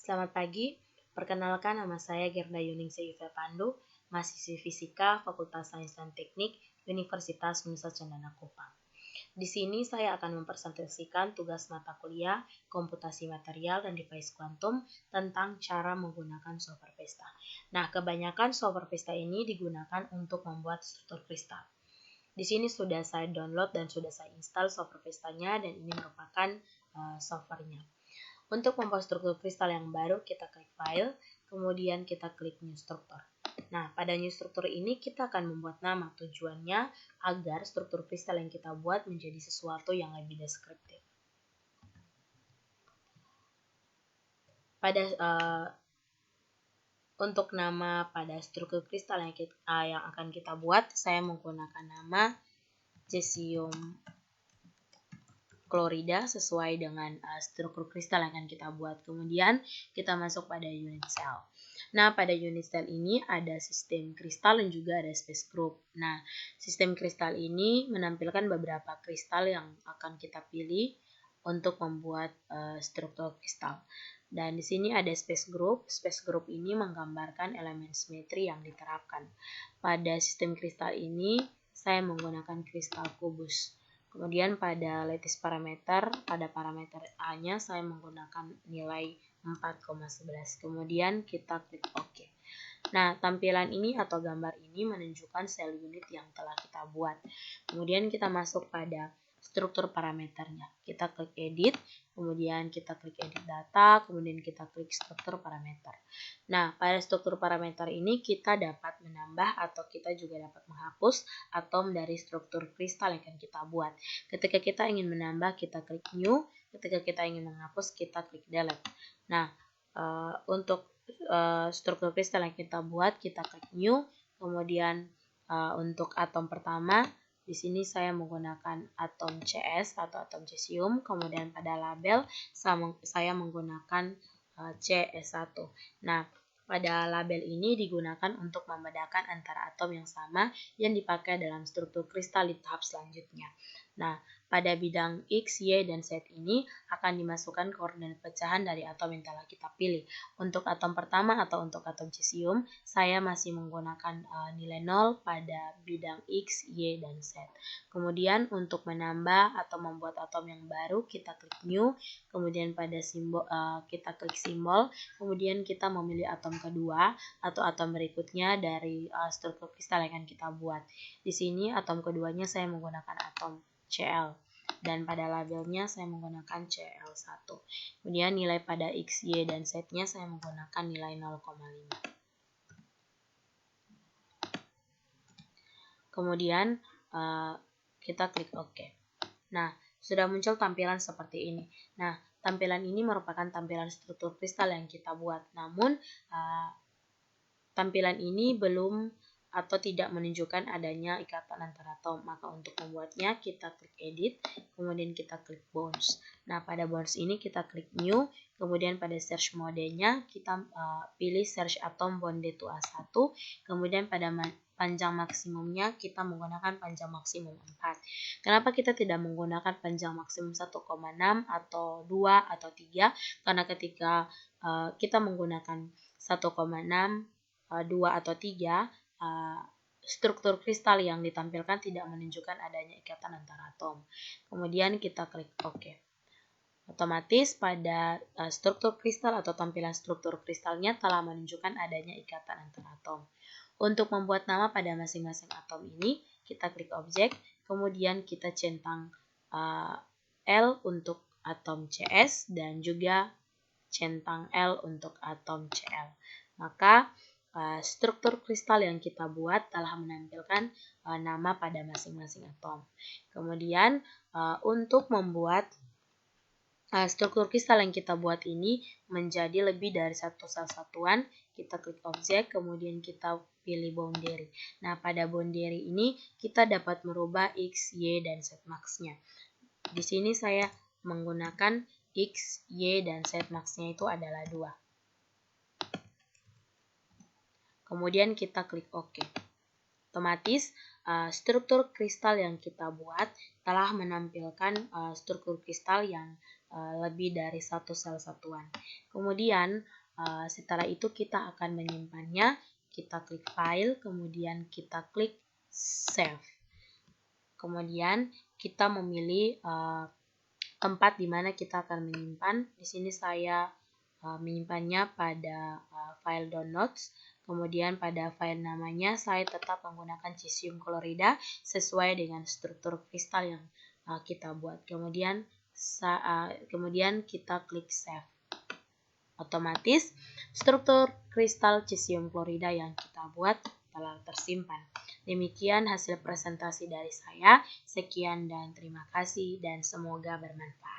Selamat pagi, perkenalkan nama saya Gerda Yuningsih Yudha Pandu, mahasiswi Fisika Fakultas Sains dan Teknik Universitas Nusa Cendana Kupang. Di sini saya akan mempresentasikan tugas mata kuliah Komputasi Material dan Device Quantum tentang cara menggunakan solver Vesta. Nah, kebanyakan solver Vesta ini digunakan untuk membuat struktur kristal. Di sini sudah saya download dan sudah saya install solver Vesta-nya dan ini merupakan solvernya. Untuk membuat struktur kristal yang baru, kita klik File, kemudian kita klik New Structure. Nah, pada New Structure ini kita akan membuat nama. Tujuannya agar struktur kristal yang kita buat menjadi sesuatu yang lebih deskriptif. Untuk nama pada struktur kristal yang akan kita buat, saya menggunakan nama cesium klorida sesuai dengan struktur kristal yang akan kita buat. Kemudian kita masuk pada unit cell. Nah, pada unit cell ini ada sistem kristal dan juga ada space group. Nah, sistem kristal ini menampilkan beberapa kristal yang akan kita pilih untuk membuat struktur kristal. Dan di sini ada space group. Space group ini menggambarkan elemen simetri yang diterapkan. Pada sistem kristal ini saya menggunakan kristal kubus. Kemudian pada lattice parameter, pada parameter A-nya saya menggunakan nilai 4,11. Kemudian kita klik OK. Nah, tampilan ini atau gambar ini menunjukkan sel unit yang telah kita buat. Kemudian kita masuk pada struktur parameternya. Kita klik edit, kemudian kita klik edit data, kemudian kita klik struktur parameter. Nah, pada struktur parameter ini kita dapat menambah atau kita juga dapat menghapus atom dari struktur kristal yang akan kita buat. Ketika kita ingin menambah, kita klik new. Ketika kita ingin menghapus, kita klik delete. Nah, untuk struktur kristal yang kita buat, kita klik new. Kemudian untuk atom pertama, di sini saya menggunakan atom CS atau atom cesium. Kemudian pada label saya menggunakan CS1. Nah, pada label ini digunakan untuk membedakan antara atom yang sama yang dipakai dalam struktur kristal di tahap selanjutnya. Nah, pada bidang X, Y, dan Z ini akan dimasukkan koordinat pecahan dari atom yang telah kita pilih. Untuk atom pertama atau untuk atom cesium, saya masih menggunakan nilai 0 pada bidang X, Y, dan Z. Kemudian untuk menambah atau membuat atom yang baru, kita klik new, kemudian pada simbol kita klik simbol, kemudian kita memilih atom kedua atau atom berikutnya dari struktur kristal yang akan kita buat. Di sini atom keduanya saya menggunakan atom Cl dan pada labelnya saya menggunakan Cl1. Kemudian nilai pada X, Y, dan Z-nya saya menggunakan nilai 0,5. Kemudian kita klik OK. Nah, sudah muncul tampilan seperti ini. Nah, tampilan ini merupakan tampilan struktur kristal yang kita buat. Namun, tampilan ini belum atau tidak menunjukkan adanya ikatan antara atom. Maka untuk membuatnya kita klik edit, kemudian kita klik bounce. Nah, pada bounce ini kita klik new, kemudian pada search mode-nya kita pilih search atom bonded to A1, kemudian pada panjang maksimumnya kita menggunakan panjang maksimum 4. Kenapa kita tidak menggunakan panjang maksimum 1,6 atau 2 atau 3? Karena ketika kita menggunakan 1,6, 2 atau 3, struktur kristal yang ditampilkan tidak menunjukkan adanya ikatan antara atom. Kemudian kita klik OK. Otomatis pada struktur kristal atau tampilan struktur kristalnya telah menunjukkan adanya ikatan antara atom. Untuk membuat nama pada masing-masing atom ini, kita klik objek, kemudian kita centang L untuk atom CS dan juga centang L untuk atom Cl. Maka struktur kristal yang kita buat telah menampilkan nama pada masing-masing atom. Kemudian untuk membuat struktur kristal yang kita buat ini menjadi lebih dari satu sel satuan, kita klik objek, kemudian kita pilih boundary. Nah, pada boundary ini kita dapat merubah X, Y, dan Z max-nya. Di sini saya menggunakan X, Y, dan Z max-nya itu adalah 2. Kemudian kita klik OK. Otomatis struktur kristal yang kita buat telah menampilkan struktur kristal yang lebih dari satu sel satuan. Kemudian setelah itu kita akan menyimpannya. Kita klik file, kemudian kita klik save. Kemudian kita memilih tempat di mana kita akan menyimpan. Di sini saya menyimpannya pada file downloads. Kemudian pada file namanya saya tetap menggunakan cesium klorida sesuai dengan struktur kristal yang kita buat. Kemudian kita klik save. Otomatis struktur kristal cesium klorida yang kita buat telah tersimpan. Demikian hasil presentasi dari saya. Sekian dan terima kasih dan semoga bermanfaat.